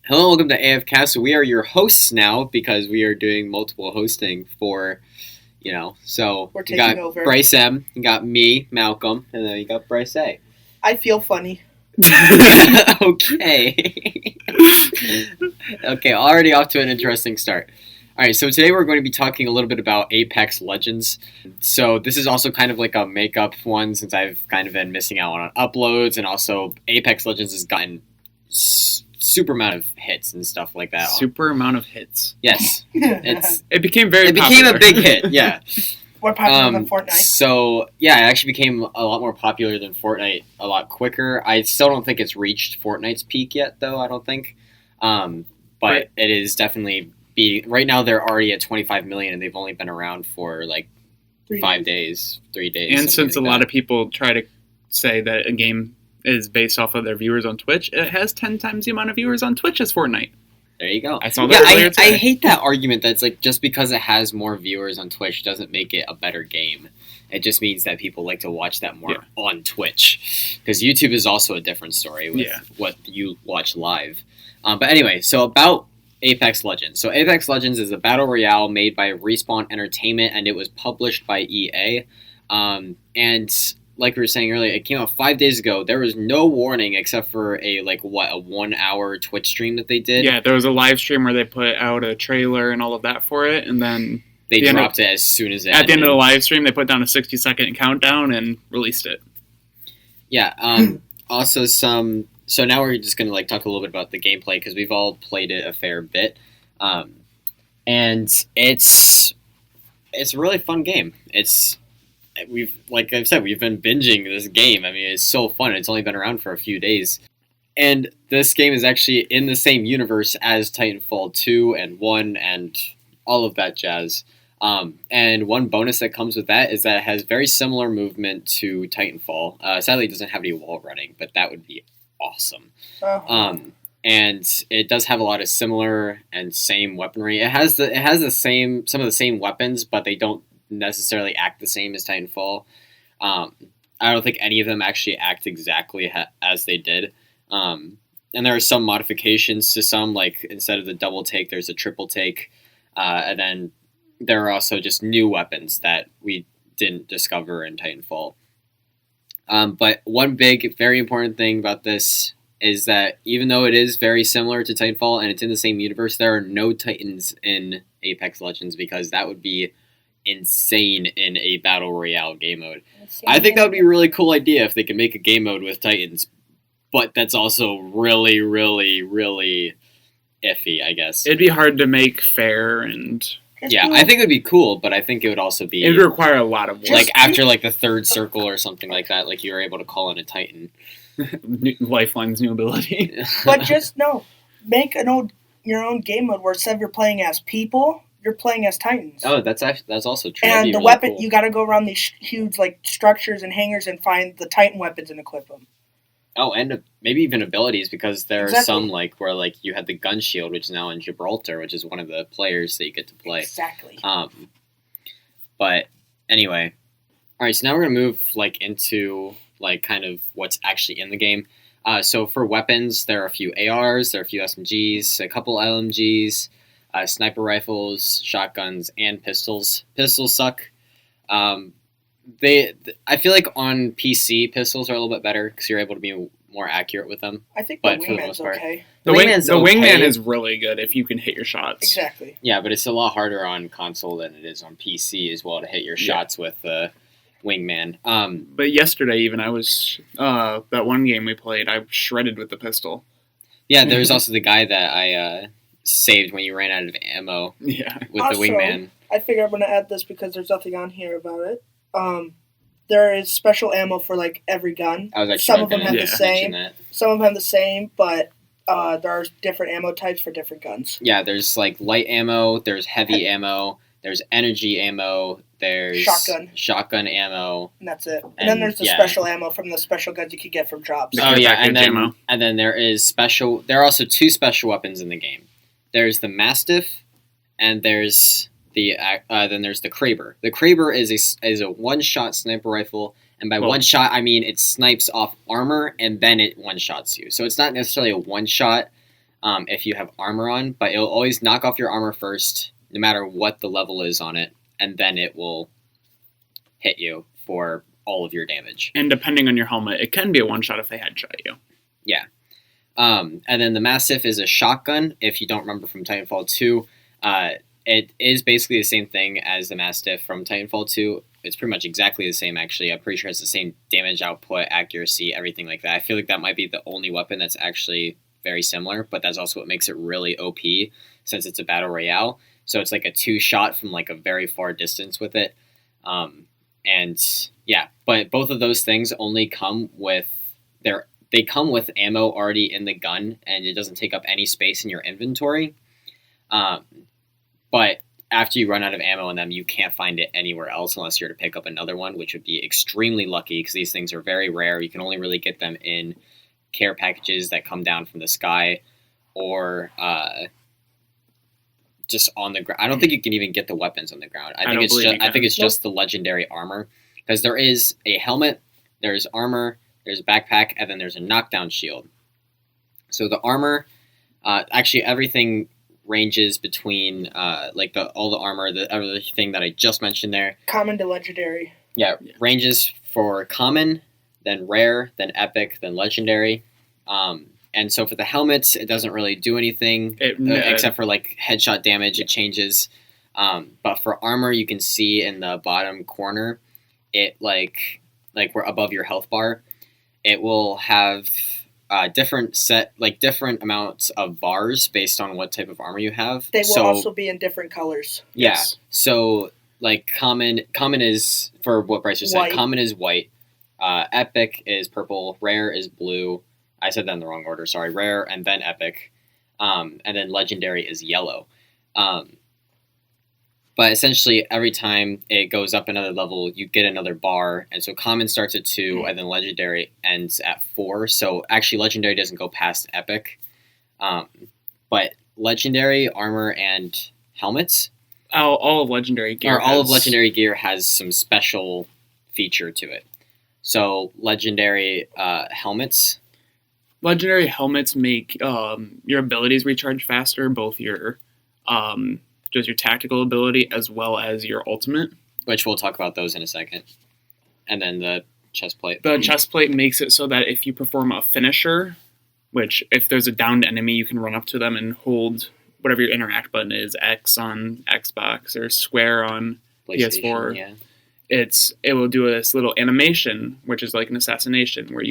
Hello, welcome to AFCast. We are your hosts now because we are doing multiple hosting for, so We're you got taking over. Bryce M, you got me, Malcolm, and then you got Bryce A. I feel funny. Okay. Okay, already off to an interesting start. Alright, so today we're going to be talking a little bit about Apex Legends. So this is also kind of like a makeup one since I've kind of been missing out on uploads, and also Apex Legends has gotten super amount of hits and stuff like that. Super amount of hits. Yes. It became very It popular. became a big hit, yeah. More popular than Fortnite. So, yeah, it actually became a lot more popular than Fortnite a lot quicker. I still don't think it's reached Fortnite's peak yet, though, I don't think. But Right. it is definitely beating... Right now, they're already at 25 million, and they've only been around for, like, 3 days. And since a lot of people try to say that a game is based off of their viewers on Twitch, it has 10 times the amount of viewers on Twitch as Fortnite. There you go. I saw that earlier I today. hate that argument that's like just because it has more viewers on Twitch doesn't make it a better game. It just means that people like to watch that more on Twitch. Because YouTube is also a different story with what you watch live. But anyway, so about Apex Legends. So Apex Legends is a battle royale made by Respawn Entertainment, and it was published by EA. And like we were saying earlier, it came out 5 days ago. There was no warning except for a 1 hour Twitch stream that they did. Yeah, there was a live stream where they put out a trailer and all of that for it, and then they dropped it as soon as it ended. At the end of the live stream, they put down a 60-second countdown and released it. Yeah. Also, so now we're just gonna talk a little bit about the gameplay because we've all played it a fair bit, and it's a really fun game. Like I've said, we've been binging this game. I mean, it's so fun. It's only been around for a few days. And this game is actually in the same universe as Titanfall 2 and 1 and all of that jazz. And one bonus that comes with that is that it has very similar movement to Titanfall. Sadly, it doesn't have any wall running, but that would be awesome. And it does have a lot of similar and same weaponry. It has some of the same weapons, but they don't necessarily act the same as Titanfall. I don't think any of them actually act exactly as they did. And there are some modifications to some, like instead of the double take, there's a triple take. And then there are also just new weapons that we didn't discover in Titanfall. But one big, very important thing about this is that even though it is very similar to Titanfall and it's in the same universe, there are no Titans in Apex Legends because that would be insane in a battle royale game mode. I think that would be a really cool idea if they could make a game mode with Titans, but that's also really, really, really iffy, I guess. It'd be hard to make fair and... Yeah, I think it would be cool, but I think it would also be... It would require a lot of work. After the third circle or something like that, you were able to call in a Titan. Lifeline's new ability. But just make your own game mode where instead of you're playing as people, you're playing as Titans. Oh, that's also true. And the weapon, cool. You got to go around these huge structures and hangars and find the Titan weapons and equip them. Oh, and maybe even abilities, because there are some where you had the gun shield, which is now in Gibraltar, which is one of the players that you get to play. Exactly. But anyway, all right. So now we're gonna move into kind of what's actually in the game. So for weapons, there are a few ARs, there are a few SMGs, a couple LMGs, sniper rifles, shotguns, and pistols. Pistols suck. I feel like on PC, pistols are a little bit better because you're able to be more accurate with them. I think the Wingman's okay. The Wingman is really good if you can hit your shots. Exactly. Yeah, but it's a lot harder on console than it is on PC as well to hit your shots with the Wingman. But yesterday, even I was that one game we played, I shredded with the pistol. Yeah, there's also the guy that I saved when you ran out of ammo. Yeah, with the Wingman. I figure I'm gonna add this because there's nothing on here about it. There is special ammo for every gun. Some of them have the same. Some of them have the same, but there are different ammo types for different guns. Yeah, there's light ammo, there's heavy ammo, there's energy ammo, there's shotgun ammo, and that's it. And then there's the special ammo from the special guns you could get from drops. Oh yeah, and then there is special. There are also two special weapons in the game. There's the Mastiff, and there's then there's the Kraber. The Kraber is a one-shot sniper rifle, and by one shot I mean it snipes off armor and then it one-shots you. So it's not necessarily a one-shot if you have armor on, but it'll always knock off your armor first, no matter what the level is on it, and then it will hit you for all of your damage. And depending on your helmet, it can be a one-shot if they headshot you. Yeah. And then the Mastiff is a shotgun. If you don't remember from Titanfall 2, it is basically the same thing as the Mastiff from Titanfall 2. It's pretty much exactly the same, actually. I'm pretty sure it's the same damage output, accuracy, everything like that. I feel like that might be the only weapon that's actually very similar, but that's also what makes it really OP, since it's a battle royale. So it's like a 2-shot from like a very far distance with it. And yeah, but both of those things only come with they come with ammo already in the gun, and it doesn't take up any space in your inventory. But after you run out of ammo in them, you can't find it anywhere else unless you're to pick up another one, which would be extremely lucky because these things are very rare. You can only really get them in care packages that come down from the sky, or just on the ground. I don't think you can even get the weapons on the ground. I think it's just the legendary armor, because there is a helmet, there's armor, there's a backpack, and then there's a knockdown shield. So the armor, actually everything ranges between all the armor, everything that I just mentioned there. Common to legendary. Yeah, ranges for common, then rare, then epic, then legendary. And so for the helmets, it doesn't really do anything except for like headshot damage. It changes. But for armor, you can see in the bottom corner, it like we're above your health bar, it will have different amounts of bars based on what type of armor you have. They will also be in different colors. Yeah. Yes. So like common is, for what Bryce just said, common is white. Epic is purple. Rare is blue. I said that in the wrong order. Sorry. Rare and then epic. And then legendary is yellow. But essentially, every time it goes up another level, you get another bar. And so common starts at 2, and then legendary ends at 4. So actually, legendary doesn't go past epic. But legendary armor and helmets. All of legendary gear. All of legendary gear has some special feature to it. So legendary helmets. Legendary helmets make your abilities recharge faster, both your just your tactical ability as well as your ultimate. Which we'll talk about those in a second. And then the chest plate. The chest plate makes it so that if you perform a finisher, which if there's a downed enemy, you can run up to them and hold whatever your interact button is, X on Xbox or square on PS4. Yeah. It will do this little animation, which is like an assassination, where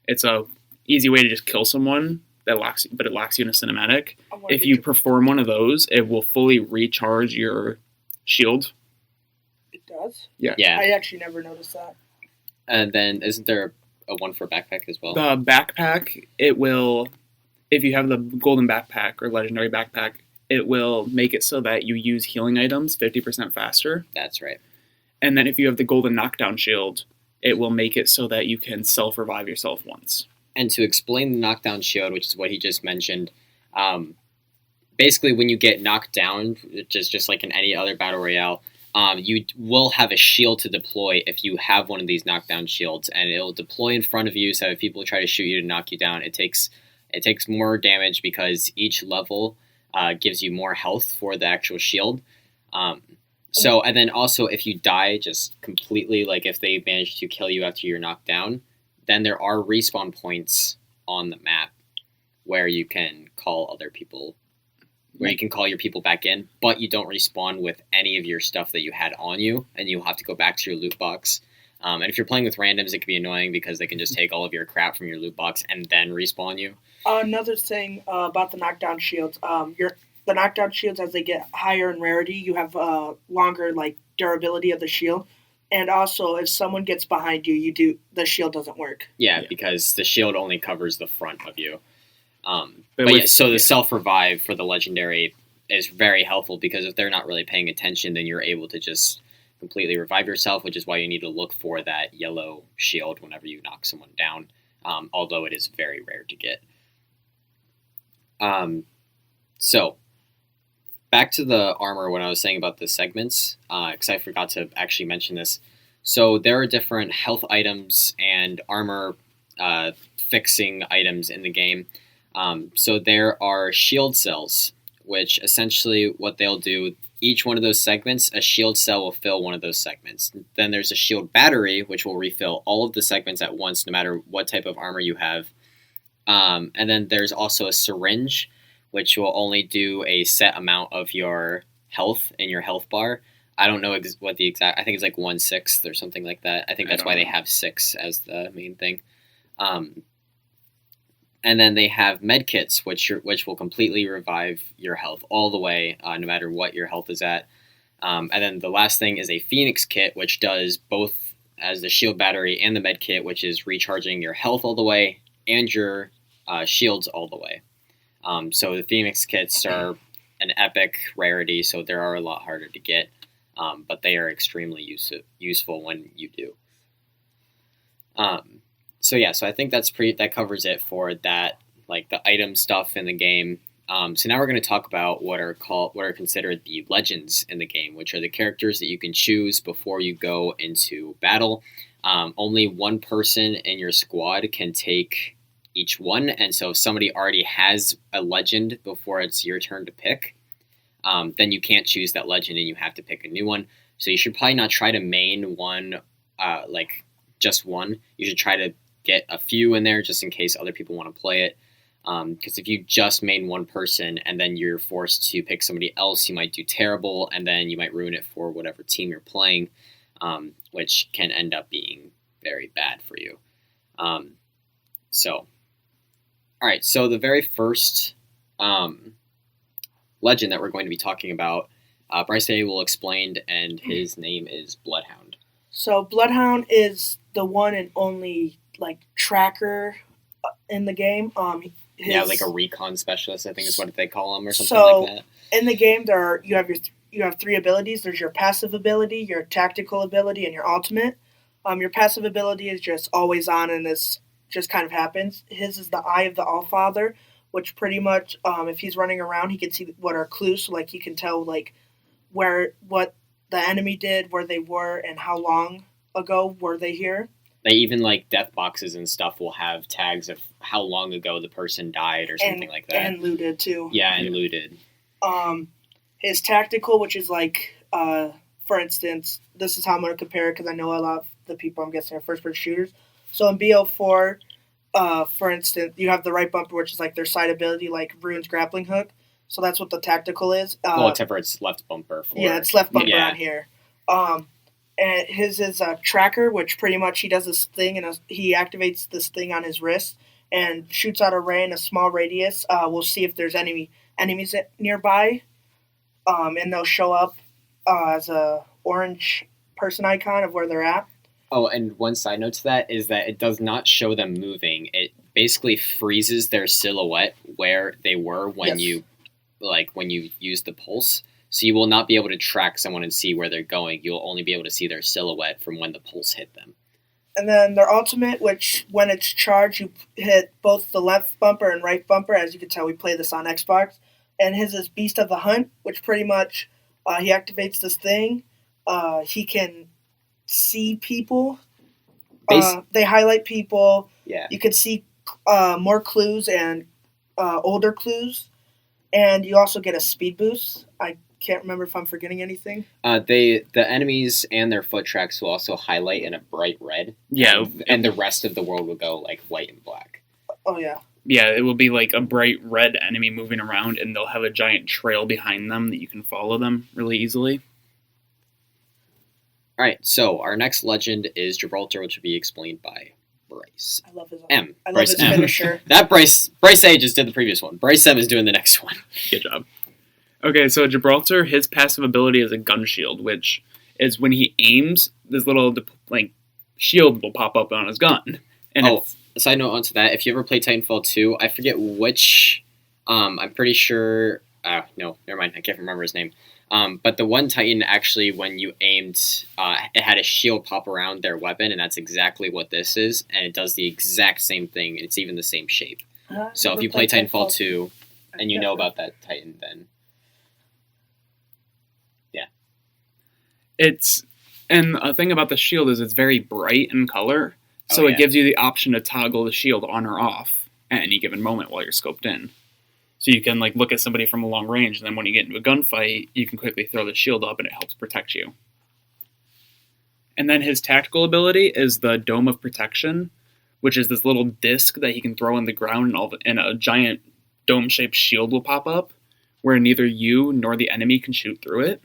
it's a easy way to just kill someone it locks you in a cinematic. If you perform one of those, it will fully recharge your shield. It does? Yeah. I actually never noticed that. And then isn't there a one for backpack as well? The backpack, it will, if you have the golden backpack or legendary backpack, it will make it so that you use healing items 50% faster. That's right. And then if you have the golden knockdown shield, it will make it so that you can self-revive yourself once. And to explain the knockdown shield, which is what he just mentioned, basically when you get knocked down, just like in any other battle royale, you will have a shield to deploy if you have one of these knockdown shields, and it'll deploy in front of you. So if people try to shoot you to knock you down, it takes more damage because each level gives you more health for the actual shield. And then also if you die just completely, like if they manage to kill you after you're knocked down, then there are respawn points on the map where you can call other people, where you can call your people back in, but you don't respawn with any of your stuff that you had on you, and you'll have to go back to your loot box. And if you're playing with randoms, it can be annoying because they can just take all of your crap from your loot box and then respawn you. Another thing about the knockdown shields, the knockdown shields, as they get higher in rarity, you have longer durability of the shield. And also, if someone gets behind you, the shield doesn't work. Yeah, because the shield only covers the front of you. The self-revive for the legendary is very helpful because if they're not really paying attention, then you're able to just completely revive yourself, which is why you need to look for that yellow shield whenever you knock someone down, although it is very rare to get. So, back to the armor when I was saying about the segments, because I forgot to actually mention this. So there are different health items and armor fixing items in the game. So there are shield cells, which essentially what they'll do, each one of those segments, a shield cell will fill one of those segments. Then there's a shield battery, which will refill all of the segments at once, no matter what type of armor you have. And then there's also a syringe, which will only do a set amount of your health in your health bar. I don't know what the exact. I think it's like 1/6 or something like that. I think that's why they have 6 as the main thing. And then they have med kits, which will completely revive your health all the way, no matter what your health is at. And then the last thing is a Phoenix kit, which does both as the shield battery and the med kit, which is recharging your health all the way and your shields all the way. So the Phoenix kits are an epic rarity, so they are a lot harder to get, but they are extremely useful when you do. So I think that covers it for that, like the item stuff in the game. So now we're going to talk about what are considered the legends in the game, which are the characters that you can choose before you go into battle. Only one person in your squad can take each one, and so if somebody already has a legend before it's your turn to pick, then you can't choose that legend and you have to pick a new one. So you should probably not try to main one, like just one. You should try to get a few in there just in case other people want to play it. Because if you just main one person and then you're forced to pick somebody else, you might do terrible, and then you might ruin it for whatever team you're playing, which can end up being very bad for you. So the very first legend that we're going to be talking about, Bryce A will explain, and his name is Bloodhound. So Bloodhound is the one and only tracker in the game. Like a recon specialist, I think is what they call him, or something like that. In the game, you have 3 abilities. There's your passive ability, your tactical ability, and your ultimate. Your passive ability is just always on, and this just kind of happens. His is the Eye of the Allfather, which pretty much, if he's running around, he can see what are clues. So he can tell what the enemy did, where they were, and how long ago were they here. They even death boxes and stuff will have tags of how long ago the person died or something like that. And looted too. Yeah, and looted. His tactical, which is for instance, this is how I'm going to compare it because I know a lot of the people I'm guessing are first-person shooters. So in BO4, for instance, you have the right bumper, which is their side ability, like Rune's grappling hook. So that's what the tactical is. Except for its left bumper. It's left bumper on here. And his is a tracker, which pretty much he does this thing, and he activates this thing on his wrist and shoots out a ray in a small radius. We'll see if there's any enemies nearby, and they'll show up as a orange person icon of where they're at. Oh, and one side note to that is that it does not show them moving. It basically freezes their silhouette where they were when you use the pulse. So you will not be able to track someone and see where they're going. You'll only be able to see their silhouette from when the pulse hit them. And then their ultimate, which when it's charged, you hit both the left bumper and right bumper. As you can tell, we play this on Xbox. And his is Beast of the Hunt, which pretty much he activates this thing. He can see people. They highlight people. Yeah. You can see more clues and older clues. And you also get a speed boost. I can't remember if I'm forgetting anything. The enemies and their foot tracks will also highlight in a bright red. Yeah. And the rest of the world will go white and black. Oh, yeah. Yeah, it will be a bright red enemy moving around, and they'll have a giant trail behind them that you can follow them really easily. All right, so our next legend is Gibraltar, which will be explained by Bryce. I love his M. I love his finisher. That Bryce A just did the previous one. Bryce M is doing the next one. Good job. Okay, so Gibraltar, his passive ability is a gun shield, which is when he aims, this little shield will pop up on his gun. And a side note onto that, if you ever play Titanfall 2, I forget which, I'm pretty sure, no, never mind, I can't remember his name. But the one Titan actually, when you aimed, it had a shield pop around their weapon, and that's exactly what this is, and it does the exact same thing, and it's even the same shape. So if you play Titanfall 2, and you know about that Titan, then yeah. And a thing about the shield is it's very bright in color, so it gives you the option to toggle the shield on or off. at any given moment while you're scoped in. So you can like look at somebody from a long range, and then when you get into a gunfight, you can quickly throw the shield up, and it helps protect you. And then his tactical ability is the Dome of Protection, which is this little disc that he can throw in the ground, and a giant dome-shaped shield will pop up, where neither you nor the enemy can shoot through it.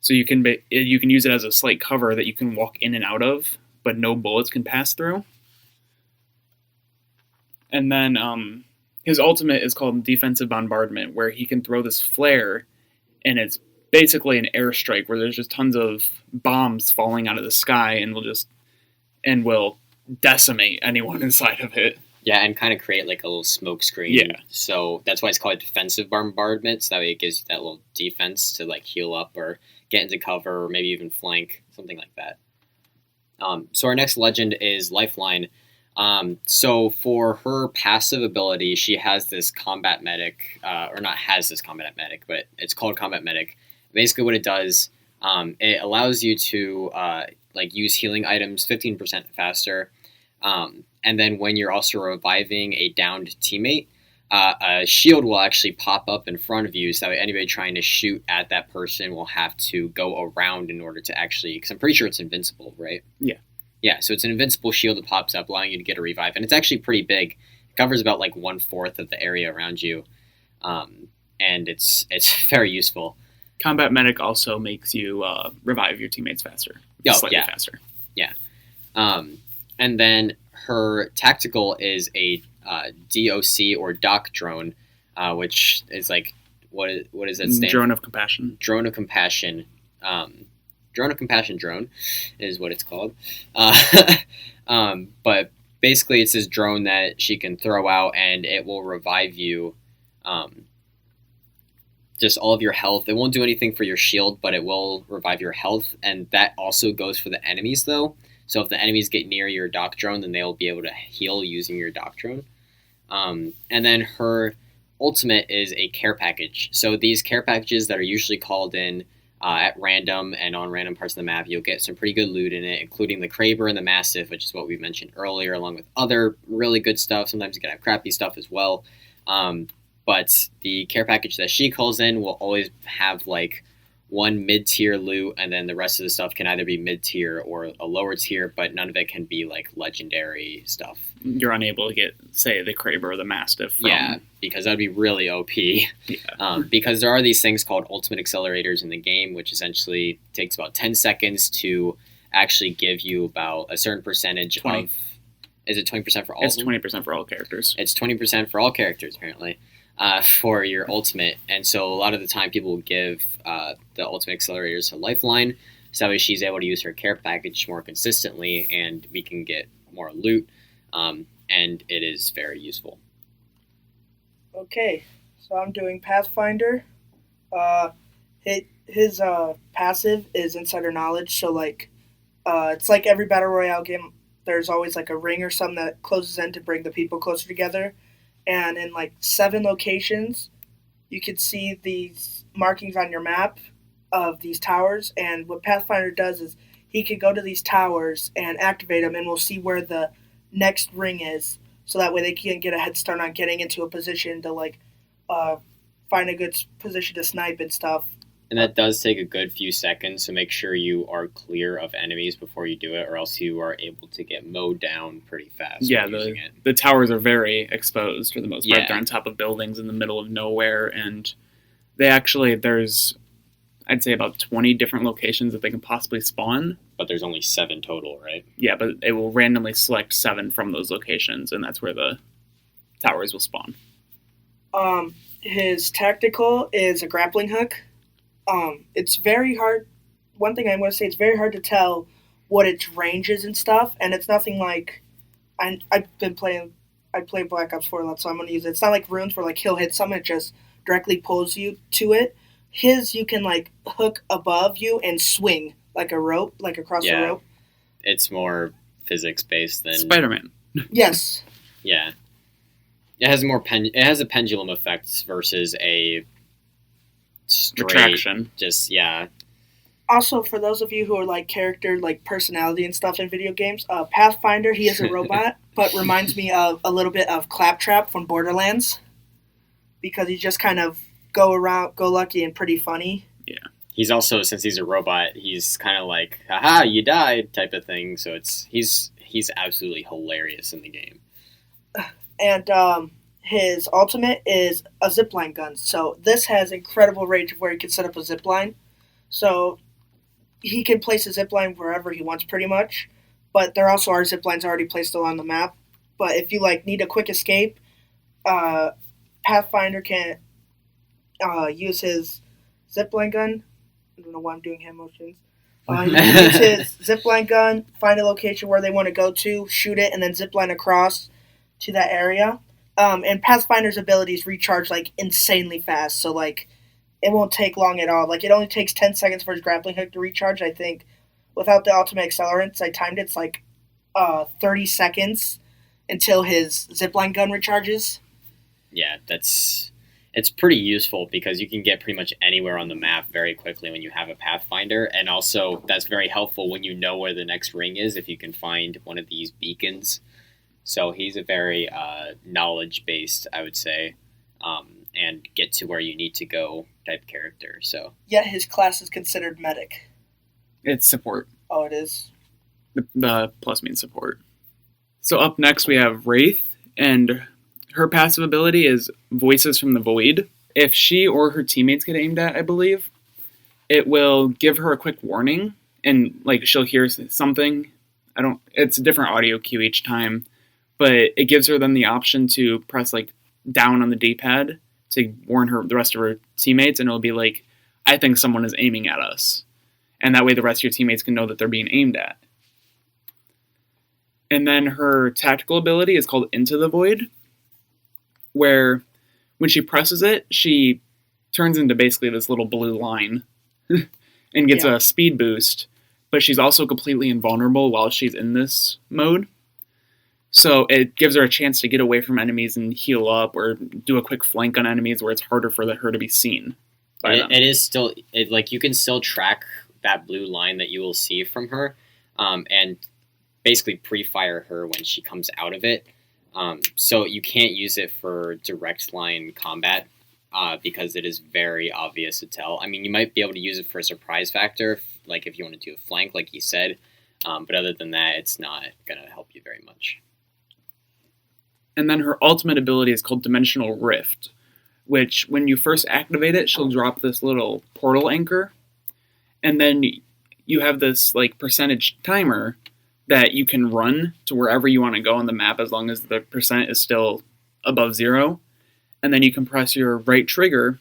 So you can use it as a slight cover that you can walk in and out of, but no bullets can pass through. And then his ultimate is called Defensive Bombardment, where he can throw this flare, and it's basically an airstrike where there's just tons of bombs falling out of the sky and will decimate anyone inside of it. Yeah, and kind of create like a little smoke screen. Yeah. So that's why it's called defensive bombardment. So that way it gives you that little defense to like heal up or get into cover or maybe even flank, something like that. So our next legend is Lifeline. So for her passive ability, she has this combat medic, or not has this combat medic, but it's called combat medic. Basically what it does, it allows you to like use healing items 15% faster. And then when you're also reviving a downed teammate, a shield will actually pop up in front of you, so that anybody trying to shoot at that person will have to go around in order to actually, because I'm pretty sure it's invincible, right? Yeah. Yeah, so it's an invincible shield that pops up, allowing you to get a revive. And it's actually pretty big. It covers about like 1/4 of the area around you. And it's very useful. Combat Medic also makes you revive your teammates faster. Slightly faster. Yeah. And then her tactical is a DOC or Doc drone, which is like, what is that stand? Drone of Compassion. Drone of Compassion. Drone of Compassion drone is what it's called. But basically it's this drone that she can throw out and it will revive you. Just all of your health. It won't do anything for your shield, but it will revive your health. And that also goes for the enemies though. So if the enemies get near your Doc drone, then they'll be able to heal using your Doc drone. And then her ultimate is a care package. So these care packages that are usually called in at random and on random parts of the map, you'll get some pretty good loot in it, including the Kraber and the Mastiff, which is what we mentioned earlier, along with other really good stuff. Sometimes you can have crappy stuff as well. But the care package that she calls in will always have like one mid-tier loot, and then the rest of the stuff can either be mid-tier or a lower tier, but none of it can be like legendary stuff. You're unable to get, say, the Kraber or the Mastiff. Yeah, because that'd be really OP. Yeah. Because there are these things called ultimate accelerators in the game, which essentially takes about 10 seconds to actually give you about a certain percentage 20. of... Is it 20% for all It's of them? 20% for all characters. It's 20% for all characters, apparently. For your ultimate, and so a lot of the time people will give the ultimate accelerators to Lifeline, so that way she's able to use her care package more consistently, and we can get more loot, and it is very useful. Okay, so I'm doing Pathfinder. His passive is Insider Knowledge, so like it's like every Battle Royale game, there's always like a ring or something that closes in to bring the people closer together. And in like 7 locations, you could see these markings on your map of these towers. And what Pathfinder does is he could go to these towers and activate them, and we'll see where the next ring is. So that way they can get a head start on getting into a position to like find a good position to snipe and stuff. And that does take a good few seconds, so make sure you are clear of enemies before you do it, or else you are able to get mowed down pretty fast. Yeah, the towers are very exposed for the most part. Yeah. They're on top of buildings in the middle of nowhere, and they actually, there's, I'd say about 20 different locations that they can possibly spawn. But there's only 7 total, right? Yeah, but it will randomly select 7 from those locations, and that's where the towers will spawn. His tactical is a grappling hook. It's very hard. One thing I'm going to say, it's very hard to tell what its range is and stuff, and it's nothing like I play Black Ops 4 a lot, so I'm going to use it. It's not like Runes where like he'll hit something, it just directly pulls you to it. His, you can like hook above you and swing like a rope, like across a rope. It's more physics based than Spider-Man. Yes. Yeah. It has more it has a pendulum effect versus a straight retraction. Just Also, for those of you who are like character, like personality and stuff in video games, Pathfinder, he is a robot, but reminds me of a little bit of Claptrap from Borderlands, because he's just kind of go lucky and pretty funny. Yeah. He's also, since he's a robot, he's kind of like, haha, you died type of thing. So he's absolutely hilarious in the game. And his ultimate is a zipline gun. So this has incredible range of where he can set up a zipline. So he can place a zipline wherever he wants pretty much. But there also are ziplines already placed along the map. But if you like need a quick escape, Pathfinder can use his zipline gun. I don't know why I'm doing hand motions. He can use his zipline gun, find a location where they want to go to, shoot it, and then zipline across to that area. And Pathfinder's abilities recharge like insanely fast, so like it won't take long at all. Like it only takes 10 seconds for his grappling hook to recharge. I think without the ultimate accelerants, I timed it's like 30 seconds until his zipline gun recharges. Yeah, it's pretty useful because you can get pretty much anywhere on the map very quickly when you have a Pathfinder, and also that's very helpful when you know where the next ring is if you can find one of these beacons. So he's a very knowledge-based, I would say, and get to where you need to go type character. So yet his class is considered medic. It's support. Oh, it is? The plus means support. So up next we have Wraith, and her passive ability is Voices from the Void. If she or her teammates get aimed at, I believe, it will give her a quick warning, and like she'll hear something. It's a different audio cue each time, but it gives her then the option to press like down on the D-pad to warn the rest of her teammates, and it'll be like, I think someone is aiming at us. And that way the rest of your teammates can know that they're being aimed at. And then her tactical ability is called Into the Void, where when she presses it, she turns into basically this little blue line and gets a speed boost, but she's also completely invulnerable while she's in this mode. So it gives her a chance to get away from enemies and heal up or do a quick flank on enemies where it's harder for her to be seen by them. It is still, like you can still track that blue line that you will see from her, and basically pre-fire her when she comes out of it. So you can't use it for direct line combat because it is very obvious to tell. I mean, you might be able to use it for a surprise factor, like if you want to do a flank, like you said. But other than that, it's not going to help you very much. And then her ultimate ability is called Dimensional Rift, which when you first activate it, she'll drop this little portal anchor. And then you have this like percentage timer that you can run to wherever you want to go on the map as long as the percent is still above 0. And then you can press your right trigger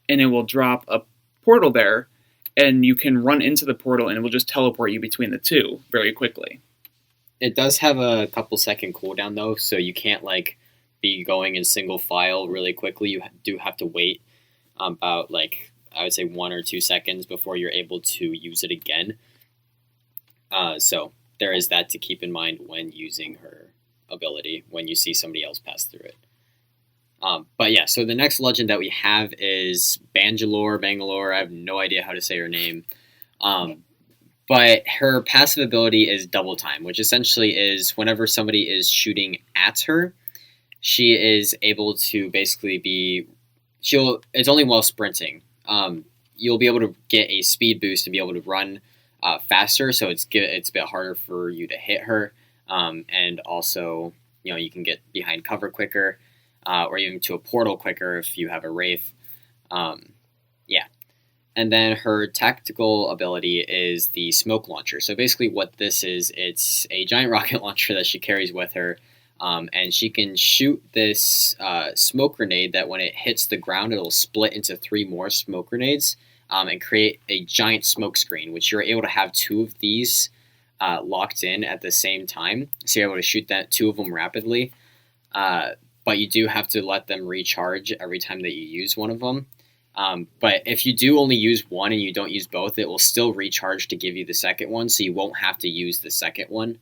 and it will drop a portal there, and you can run into the portal and it will just teleport you between the two very quickly. It does have a couple second cooldown though, so you can't like be going in single file really quickly. You do have to wait about like I would say 1 or 2 seconds before you're able to use it again. So there is that to keep in mind when using her ability when you see somebody else pass through it. But yeah, so the next legend that we have is Bangalore. I have no idea how to say her name. But her passive ability is Double Time, which essentially is whenever somebody is shooting at her, she is able to basically it's only while sprinting. You'll be able to get a speed boost to be able to run faster, so it's a bit harder for you to hit her, and also you can get behind cover quicker, or even to a portal quicker if you have a Wraith. And then her tactical ability is the smoke launcher. So basically what this is, it's a giant rocket launcher that she carries with her, and she can shoot this smoke grenade that when it hits the ground, it'll split into 3 more smoke grenades and create a giant smoke screen, which you're able to have 2 of these locked in at the same time. So you're able to shoot 2 of them rapidly, but you do have to let them recharge every time that you use one of them. But if you do only use one and you don't use both, it will still recharge to give you the second one, so you won't have to use the second one.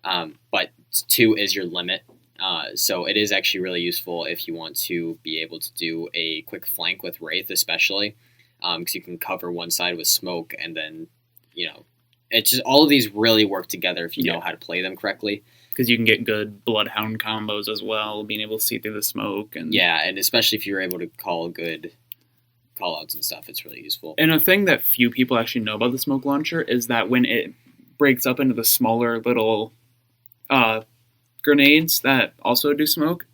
But 2 is your limit. So it is actually really useful if you want to be able to do a quick flank with Wraith, especially, because you can cover one side with smoke and then it's just all of these really work together if you know how to play them correctly. Because you can get good Bloodhound combos as well, being able to see through the smoke. And especially if you're able to call good call-outs and stuff, it's really useful. And a thing that few people actually know about the smoke launcher is that when it breaks up into the smaller little grenades that also do smoke,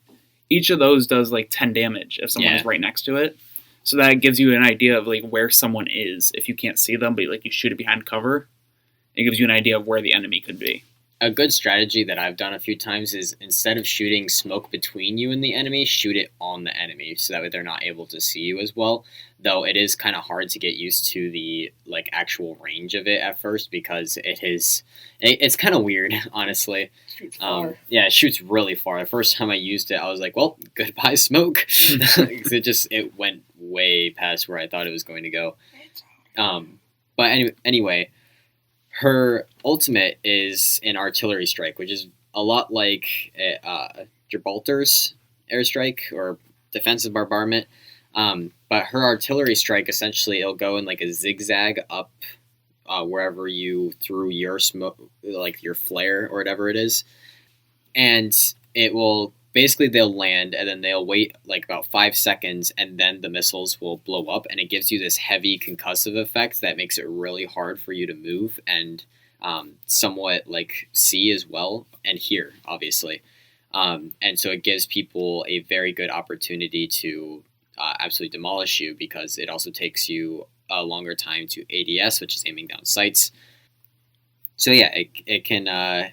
each of those does like 10 damage if someone is right next to it. So that gives you an idea of like where someone is if you can't see them, but like you shoot it behind cover. It gives you an idea of where the enemy could be. A good strategy that I've done a few times is instead of shooting smoke between you and the enemy, shoot it on the enemy so that way they're not able to see you as well. Though it is kind of hard to get used to the like actual range of it at first because it's kind of weird, honestly. Shoots far. It shoots really far. The first time I used it, I was like, well, goodbye smoke. It went way past where I thought it was going to go. But anyway, her ultimate is an artillery strike, which is a lot like Gibraltar's airstrike or defensive bombardment. But her artillery strike, essentially, it'll go in like a zigzag up wherever you threw your smoke, like your flare or whatever it is. And it will basically they'll land and then they'll wait like about 5 seconds and then the missiles will blow up and it gives you this heavy concussive effect that makes it really hard for you to move and somewhat like see as well and hear, obviously. And so it gives people a very good opportunity to absolutely demolish you because it also takes you a longer time to ADS, which is aiming down sights. So it can,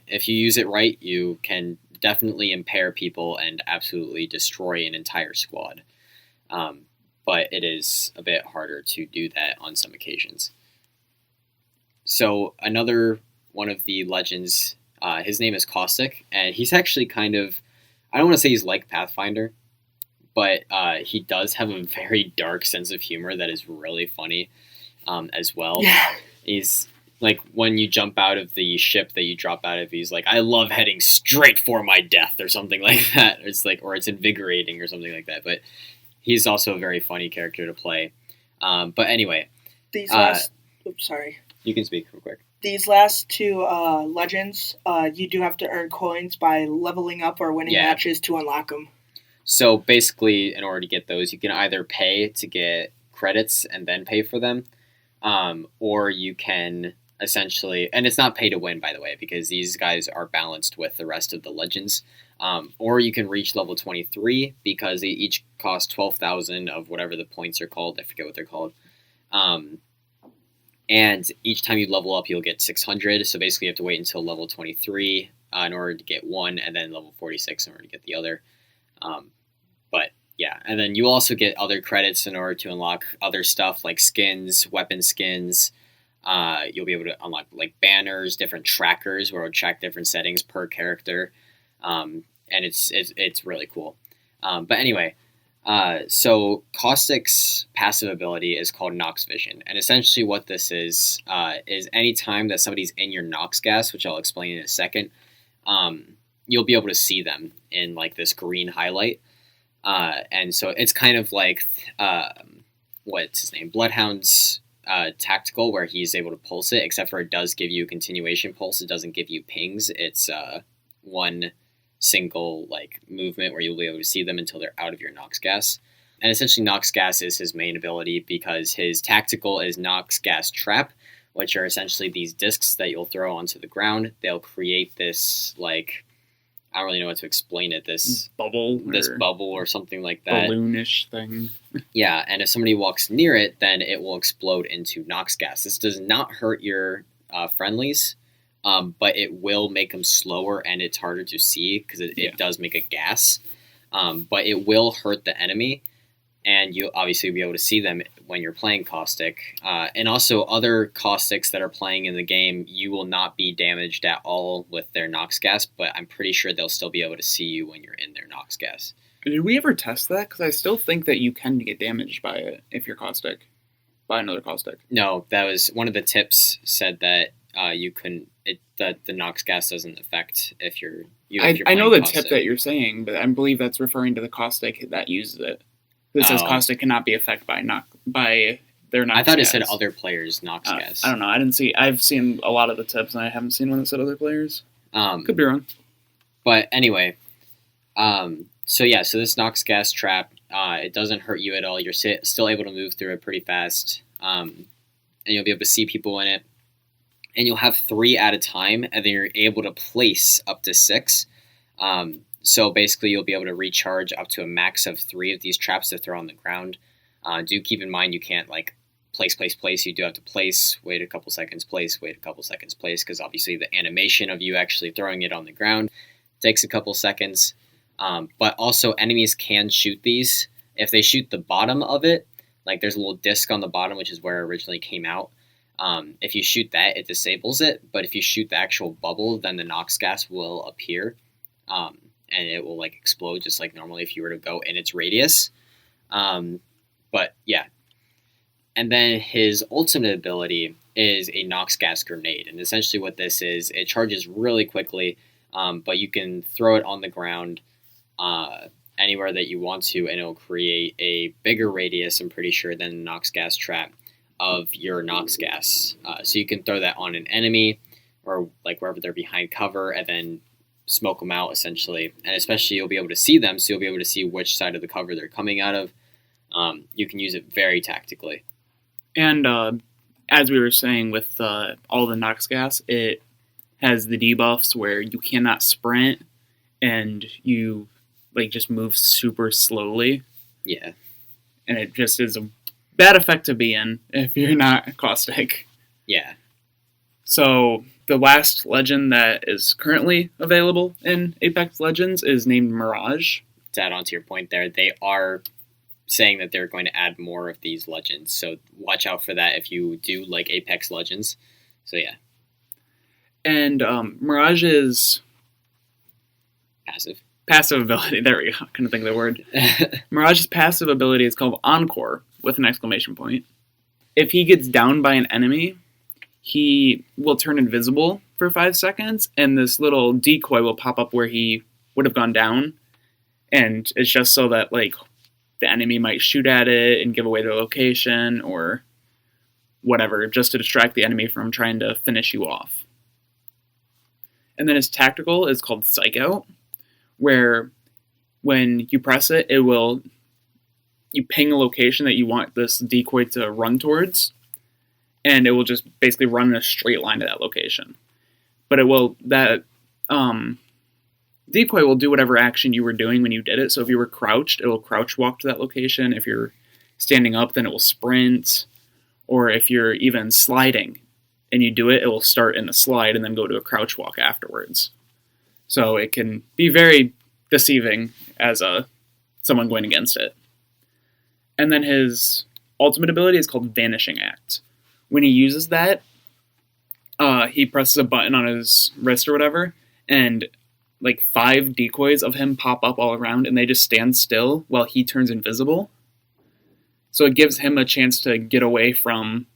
if you use it right, you can definitely impair people and absolutely destroy an entire squad. But it is a bit harder to do that on some occasions. So another one of the legends, his name is Caustic, and he's actually kind of, I don't want to say he's like Pathfinder, but he does have a very dark sense of humor that is really funny as well. Yeah. He's like when you jump out of the ship that you drop out of, he's like, I love heading straight for my death or something like that. It's like, or it's invigorating or something like that. But he's also a very funny character to play. But anyway. These last... oops, sorry. You can speak real quick. These last two legends, you do have to earn coins by leveling up or winning matches to unlock them. So basically, in order to get those, you can either pay to get credits and then pay for them, or you can essentially, and it's not pay to win, by the way, because these guys are balanced with the rest of the legends, or you can reach level 23 because they each cost 12,000 of whatever the points are called. I forget what they're called. And each time you level up, you'll get 600. So basically, you have to wait until level 23 in order to get one, and then level 46 in order to get the other. But yeah, and then you also get other credits in order to unlock other stuff like skins, weapon skins. You'll be able to unlock like banners, different trackers where it'll track different settings per character, and it's really cool. But anyway, so Caustic's passive ability is called Nox Vision, and essentially what this is any time that somebody's in your Nox gas, which I'll explain in a second, you'll be able to see them in like this green highlight. And so it's kind of like, what's his name? Bloodhound's tactical, where he's able to pulse it, except for it does give you a continuation pulse. It doesn't give you pings. It's one single like movement where you'll be able to see them until they're out of your Nox gas. And essentially Nox gas is his main ability because his tactical is Nox gas trap, which are essentially these discs that you'll throw onto the ground. They'll create this like, I don't really know what to explain it. This bubble or something like that. Balloonish thing. Yeah, and if somebody walks near it, then it will explode into Nox gas. This does not hurt your friendlies, but it will make them slower and it's harder to see because it does make a gas. But it will hurt the enemy, and you'll obviously be able to see them when you're playing Caustic. And also other Caustics that are playing in the game, you will not be damaged at all with their Nox gas, but I'm pretty sure they'll still be able to see you when you're in their Nox gas. Did we ever test that? Because I still think that you can get damaged by it if you're Caustic, by another Caustic. No, that was one of the tips said that you couldn't, that the Nox gas doesn't affect if you're I know the Caustic. tip that you're saying, but I believe that's referring to the Caustic that uses it. It says Caustic cannot be affected by their Noxgas. I thought it said other players' Noxgas. I don't know. I didn't see. I've seen a lot of the tips, and I haven't seen one that said other players. Could be wrong. But anyway, so this Noxgas trap, it doesn't hurt you at all. You're still able to move through it pretty fast, and you'll be able to see people in it. And you'll have 3 at a time, and then you're able to place up to 6. So basically, you'll be able to recharge up to a max of 3 of these traps to throw on the ground. Do keep in mind you can't place. You do have to place, wait a couple seconds, place, wait a couple seconds, place, because obviously the animation of you actually throwing it on the ground takes a couple seconds. But also enemies can shoot these. If they shoot the bottom of it, like there's a little disc on the bottom, which is where it originally came out. If you shoot that, it disables it. But if you shoot the actual bubble, then the Noxgas will appear. And it will explode just like normally if you were to go in its radius. But yeah. And then his ultimate ability is a Noxgas grenade. And essentially what this is, it charges really quickly, but you can throw it on the ground anywhere that you want to, and it'll create a bigger radius, I'm pretty sure, than the Noxgas trap of your Noxgas. So you can throw that on an enemy or wherever they're behind cover and then smoke them out, essentially. And especially you'll be able to see them, so you'll be able to see which side of the cover they're coming out of. You can use it very tactically. And as we were saying with all the Noxgas, it has the debuffs where you cannot sprint and you just move super slowly. Yeah. And it just is a bad effect to be in if you're not Caustic. Yeah. So the last legend that is currently available in Apex Legends is named Mirage. To add on to your point there, they are saying that they're going to add more of these legends. So watch out for that if you do like Apex Legends. So yeah. And Mirage is... Passive ability. There we go. I couldn't think of the word. Mirage's passive ability is called Encore with an exclamation point. If he gets downed by an enemy, he will turn invisible for 5 seconds, and this little decoy will pop up where he would have gone down. And it's just so that the enemy might shoot at it and give away their location or whatever, just to distract the enemy from trying to finish you off. And then his tactical is called Psych Out, where when you press it, you ping a location that you want this decoy to run towards, and it will just basically run in a straight line to that location. But decoy will do whatever action you were doing when you did it. So if you were crouched, it will crouch walk to that location. If you're standing up, then it will sprint. Or if you're even sliding and you do it, it will start in a slide and then go to a crouch walk afterwards. So it can be very deceiving as someone going against it. And then his ultimate ability is called Vanishing Act. When he uses that, he presses a button on his wrist or whatever, and 5 decoys of him pop up all around, and they just stand still while he turns invisible. So it gives him a chance to get away from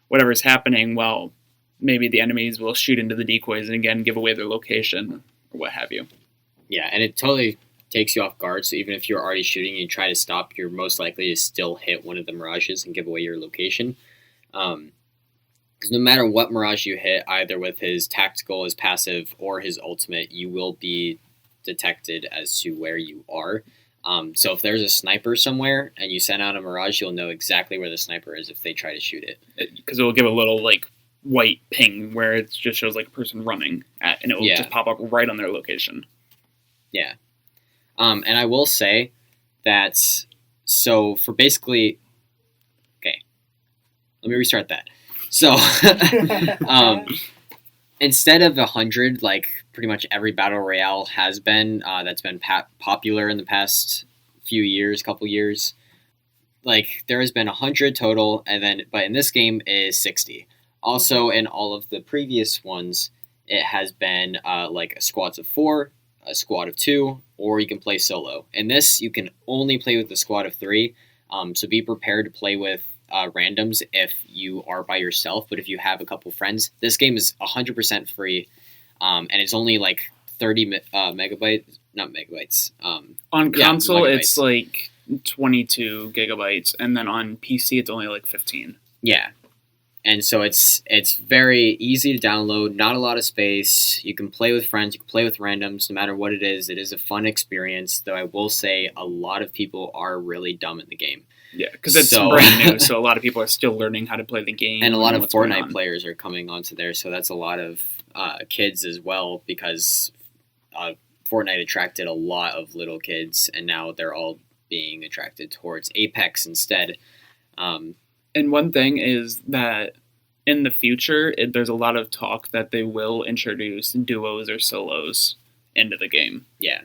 whatever's happening while maybe the enemies will shoot into the decoys and again give away their location or what have you. Yeah, and it totally takes you off guard, so even if you're already shooting and you try to stop, you're most likely to still hit one of the Mirages and give away your location. Because no matter what Mirage you hit, either with his tactical, his passive, or his ultimate, you will be detected as to where you are. So if there's a sniper somewhere and you send out a Mirage, you'll know exactly where the sniper is if they try to shoot it. Because it will give a little white ping where it just shows a person running at, and it will just pop up right on their location. Yeah. And I will say that, so for basically, okay, let me restart that. So, instead of 100, pretty much every Battle Royale has been, that's been popular in the past couple years, there has been 100 total, but in this game is 60. Also, in all of the previous ones, it has been, squads of 4, a squad of 2, or you can play solo. In this, you can only play with the squad of 3, so be prepared to play with randoms if you are by yourself, but if you have a couple friends, this game is 100% free, and it's only 30 megabytes, not megabytes. On console, it's 22 gigabytes, and then on PC, it's only 15. Yeah. And so it's very easy to download, not a lot of space. You can play with friends, you can play with randoms, no matter what it is. It is a fun experience, though I will say a lot of people are really dumb in the game. Yeah, because it's brand new, so a lot of people are still learning how to play the game. And a lot of Fortnite players are coming onto there, so that's a lot of kids as well, because Fortnite attracted a lot of little kids, and now they're all being attracted towards Apex instead. And one thing is that in the future, there's a lot of talk that they will introduce duos or solos into the game. Yeah.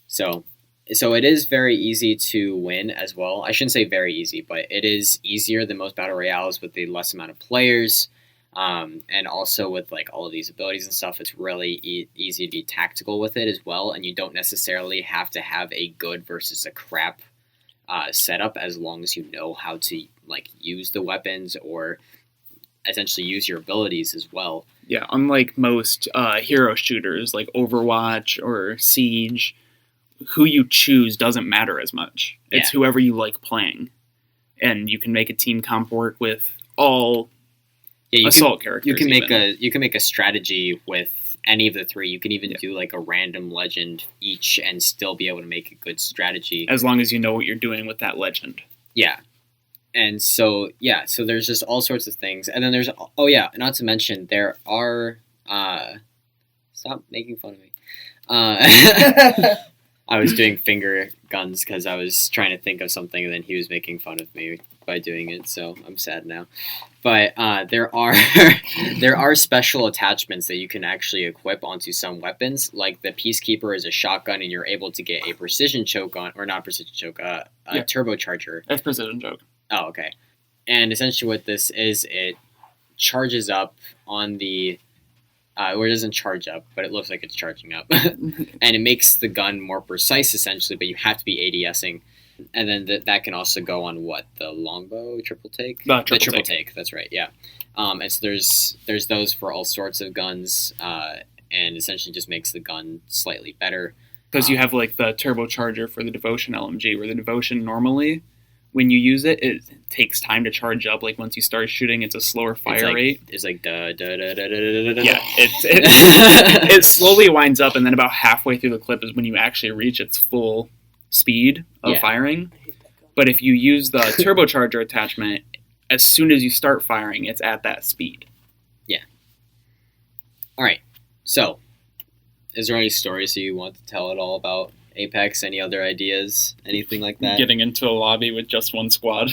So it is very easy to win as well. I shouldn't say very easy, but it is easier than most battle royales with the less amount of players. And also with like all of these abilities and stuff, it's really easy to be tactical with it as well. And you don't necessarily have to have a good versus a crap setup, as long as you know how to like use the weapons or essentially use your abilities as well. Yeah, unlike most hero shooters like Overwatch or Siege, who you choose doesn't matter as much. It's whoever you like playing, and you can make a team comp work with all assault characters. You can make a strategy with any of the three. You can even do like a random legend each and still be able to make a good strategy. As long as you know what you're doing with that legend. Yeah. And so there's just all sorts of things. And then there's, not to mention, there are, stop making fun of me. I was doing finger guns because I was trying to think of something, and then he was making fun of me by doing it, so I'm sad now. But there are special attachments that you can actually equip onto some weapons. Like the Peacekeeper is a shotgun, and you're able to get a precision choke on, or not precision choke, turbocharger. That's precision choke. Oh, okay. And essentially what this is, it charges up on the... or it doesn't charge up, but it looks like it's charging up. And it makes the gun more precise, essentially, but you have to be ADSing. And then that can also go on what? The longbow triple take? The triple take, that's right, yeah. And so there's those for all sorts of guns, and essentially just makes the gun slightly better. Because you have like the turbocharger for the Devotion LMG, where the Devotion normally, when you use it, it takes time to charge up. Like once you start shooting, it's a slower fire rate. It's like da da da da da da da. Yeah, it slowly winds up, and then about halfway through the clip is when you actually reach its full speed of firing. But if you use the turbocharger attachment, as soon as you start firing, it's at that speed. Yeah. All right. So, is there any stories that you want to tell at all about Apex? Any other ideas? Anything like that? Getting into a lobby with just one squad.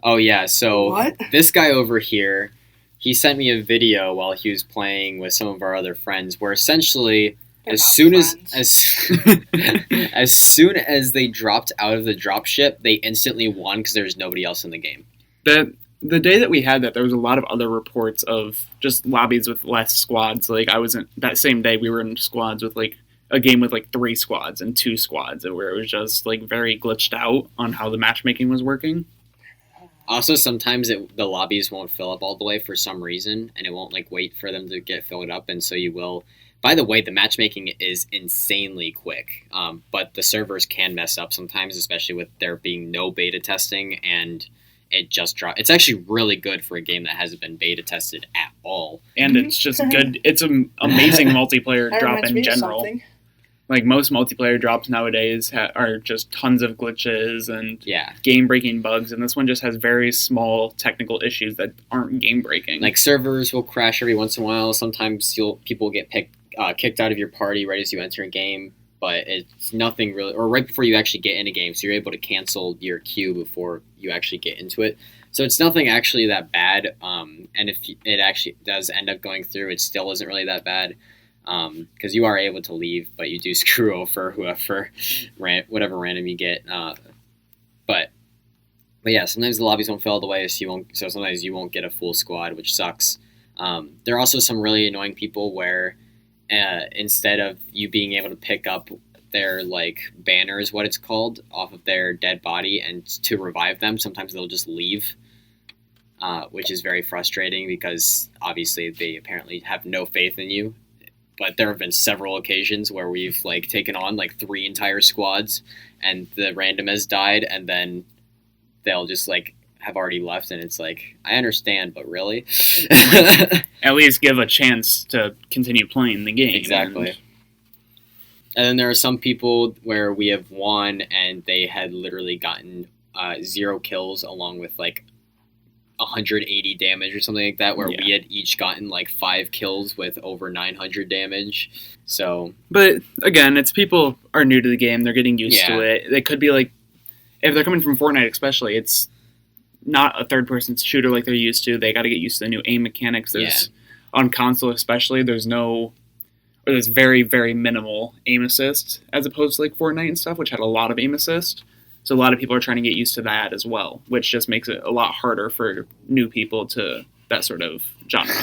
Oh, yeah. So, this guy over here, he sent me a video while he was playing with some of our other friends where essentially... As soon as they dropped out of the dropship, they instantly won because there was nobody else in the game. The day that we had that, there was a lot of other reports of just lobbies with less squads. Like that same day, we were in squads with like a game with like 3 squads and 2 squads, where it was just like very glitched out on how the matchmaking was working. Also, sometimes the lobbies won't fill up all the way for some reason, and it won't like wait for them to get filled up, and so you will. By the way, the matchmaking is insanely quick, but the servers can mess up sometimes, especially with there being no beta testing, and it just dropped. It's actually really good for a game that hasn't been beta tested at all. And it's just good. It's an amazing multiplayer drop in general. Like most multiplayer drops nowadays are just tons of glitches and game-breaking bugs, and this one just has very small technical issues that aren't game-breaking. Like servers will crash every once in a while. Sometimes people get kicked out of your party right as you enter a game, but it's nothing really, or right before you actually get in a game, so you're able to cancel your queue before you actually get into it. So it's nothing actually that bad, and if it actually does end up going through, it still isn't really that bad, because you are able to leave, but you do screw over whatever random you get. But yeah, sometimes the lobbies won't fill all the way, so sometimes you won't get a full squad, which sucks. There are also some really annoying people where instead of you being able to pick up their like banner is what it's called off of their dead body and to revive them, sometimes they'll just leave, which is very frustrating because obviously they apparently have no faith in you. But there have been several occasions where we've like taken on like 3 entire squads and the random has died, and then they'll just like have already left, and it's like, I understand, but really? At least give a chance to continue playing the game. Exactly. And then there are some people where we have won, and they had literally gotten 0 kills along with, like, 180 damage or something like that, where we had each gotten, like, 5 kills with over 900 damage. So... But, again, it's people are new to the game. They're getting used to it. They could be, like... If they're coming from Fortnite especially, it's not a third-person shooter like they're used to. They got to get used to the new aim mechanics. On console especially, there's very, very minimal aim assist, as opposed to like Fortnite and stuff, which had a lot of aim assist. So a lot of people are trying to get used to that as well, which just makes it a lot harder for new people to that sort of genre.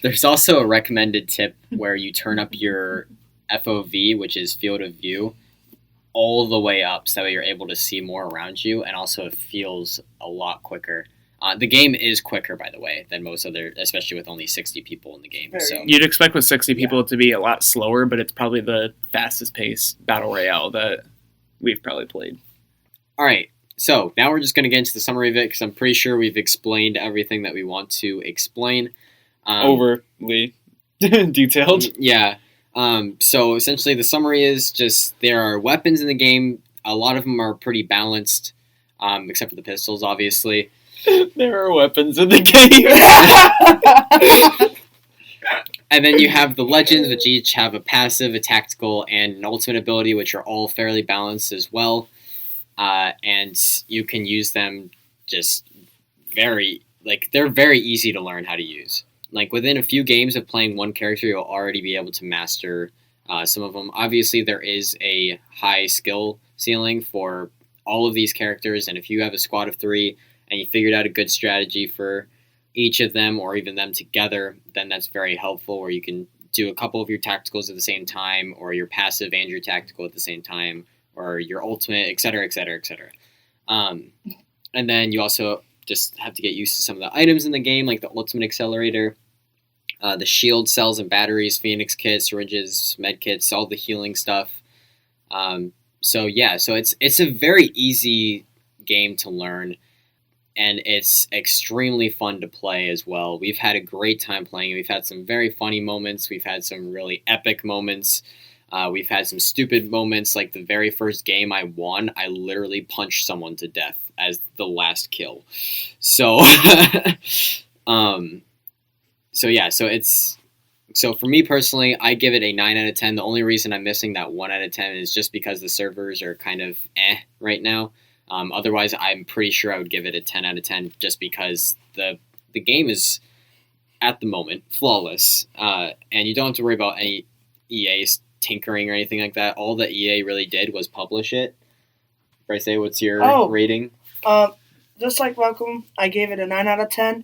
There's also a recommended tip where you turn up your FOV, which is field of view, all the way up, so that way you're able to see more around you, and also it feels a lot quicker. The game is quicker, by the way, than most other, especially with only 60 people in the game. So you'd expect with 60 people to be a lot slower, but it's probably the fastest paced battle royale that we've probably played. All right, so now we're just going to get into the summary of it, because I'm pretty sure we've explained everything that we want to explain. Overly detailed. Yeah. So essentially the summary is just there are weapons in the game. A lot of them are pretty balanced, except for the pistols, obviously. There are weapons in the game. And then you have the legends, which each have a passive, a tactical, and an ultimate ability, which are all fairly balanced as well. And you can use them just they're very easy to learn how to use. Like, within a few games of playing one character, you'll already be able to master some of them. Obviously, there is a high skill ceiling for all of these characters, and if you have a squad of 3 and you figured out a good strategy for each of them, or even them together, then that's very helpful, where you can do a couple of your tacticals at the same time, or your passive and your tactical at the same time, or your ultimate, etc., etc., etc. And then you also just have to get used to some of the items in the game, like the ultimate accelerator, the shield cells and batteries, phoenix kits, syringes, med kits, all the healing stuff. So it's a very easy game to learn, and it's extremely fun to play as well. We've had a great time playing. We've had some very funny moments. We've had some really epic moments. We've had some stupid moments, like the very first game I won, I literally punched someone to death as the last kill. So, so for me personally, I give it a 9 out of 10. The only reason I'm missing that 1 out of 10 is just because the servers are kind of right now. Otherwise, I'm pretty sure I would give it a 10 out of 10 just because the game is, at the moment, flawless. And you don't have to worry about any EA's tinkering or anything like that. All that EA really did was publish it. Bryce, what's your rating? Just like Welcome, I gave it a 9 out of 10.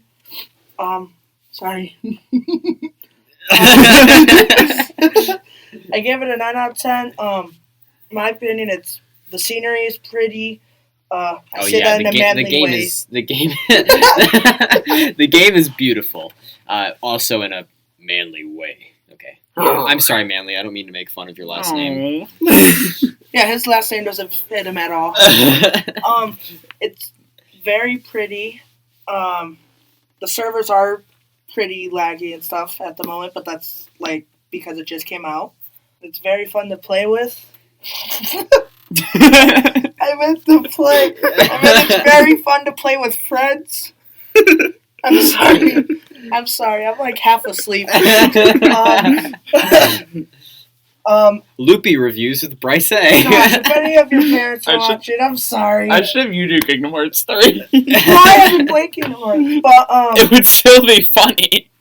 Sorry. I gave it a 9 out of 10. My opinion, the scenery is pretty. I say that in a manly way. The game is beautiful. Also in a manly way. Okay. I'm sorry, Manly. I don't mean to make fun of your last name. Yeah, his last name doesn't fit him at all. It's very pretty. The servers are pretty laggy and stuff at the moment, but that's like because it just came out. It's very fun to play with. It's very fun to play with friends. I'm sorry. I'm like half asleep. Loopy reviews with Bryce. If any of your parents are watching, I'm sorry. I should have you do Kingdom Hearts 3. I haven't played Kingdom Hearts, but it would still be funny.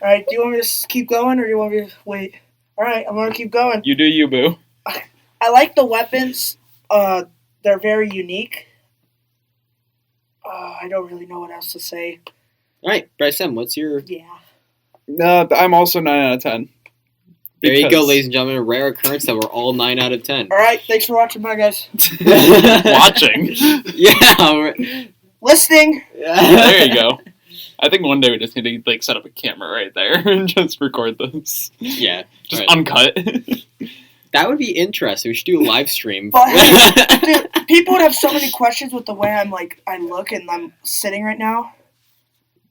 Alright, do you want me to keep going, or do you want me to wait? Alright, I'm gonna keep going. You do you, boo. I like the weapons. They're very unique. I don't really know what else to say. Alright, Bryce, what's your... Yeah. I'm also 9 out of 10. There you go, ladies and gentlemen. A rare occurrence that we're all 9 out of 10. Alright, thanks for watching. Bye, guys. Watching? Yeah. Listening. There you go. I think one day we just need to set up a camera right there and just record this. Yeah. Just uncut. That would be interesting. We should do a live stream. But dude, people would have so many questions with the way I look and I'm sitting right now.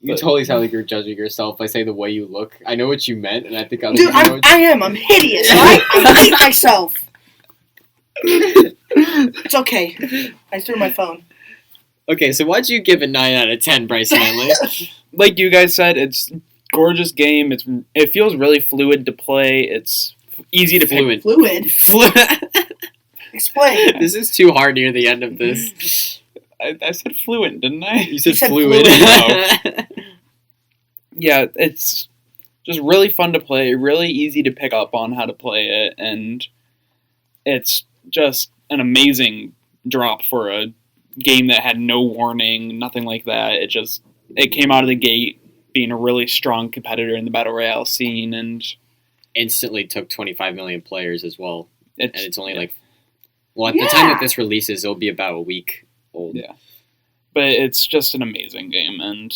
You totally sound like you're judging yourself by saying the way you look. I know what you meant, and I think I am. I'm hideous. Right? I hate myself. It's okay. I threw my phone. Okay, so why'd you give it 9 out of 10, Bryce Manley? Like you guys said, it's gorgeous game. It feels really fluid to play. It's easy to fluid. Fluid. Explain. This is too hard near the end of this. I said fluent, didn't I? You said fluid. Yeah, it's just really fun to play. Really easy to pick up on how to play it, and it's just an amazing drop for a game that had no warning, nothing like that. It came out of the gate being a really strong competitor in the Battle Royale scene, and instantly took 25 million players as well. And it's only at the time that this releases, it'll be about a week old. Yeah. But it's just an amazing game, and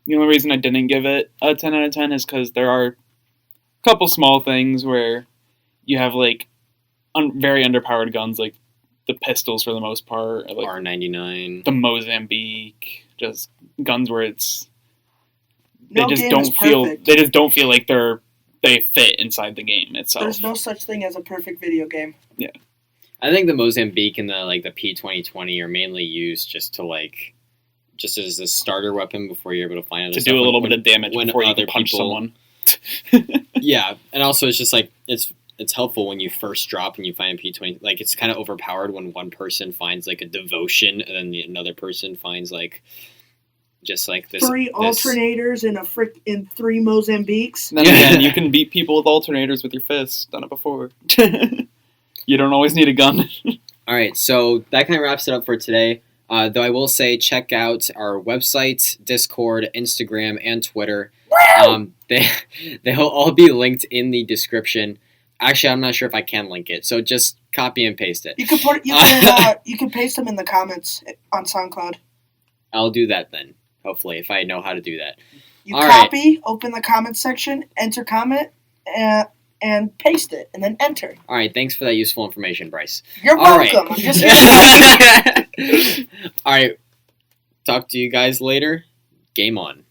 the only reason I didn't give it a 10 out of 10 is because there are a couple small things where you have, very underpowered guns, like the pistols for the most part. Like R99. The Mozambique. Just guns where they just don't feel like they fit inside the game itself. There's no such thing as a perfect video game. Yeah. I think the Mozambique and the P2020 are mainly used just as a starter weapon before you're able to find other stuff. To do a little bit of damage before you can punch someone. Yeah, and also it's just it's helpful when you first drop and you find a P20. It's kind of overpowered when one person finds a devotion and then another person finds this 3 alternators in 3 Mozambiques. Then again, you can beat people with alternators with your fists. Done it before. You don't always need a gun. All right, so that kind of wraps it up for today. Though I will say, check out our website, Discord, Instagram, and Twitter. They'll all be linked in the description. Actually, I'm not sure if I can link it, so just copy and paste it. You can paste them in the comments on SoundCloud. I'll do that then, hopefully, if I know how to do that. Open the comments section, enter comment, and paste it, and then enter. All right, thanks for that useful information, Bryce. You're welcome. I'm just All right, talk to you guys later. Game on.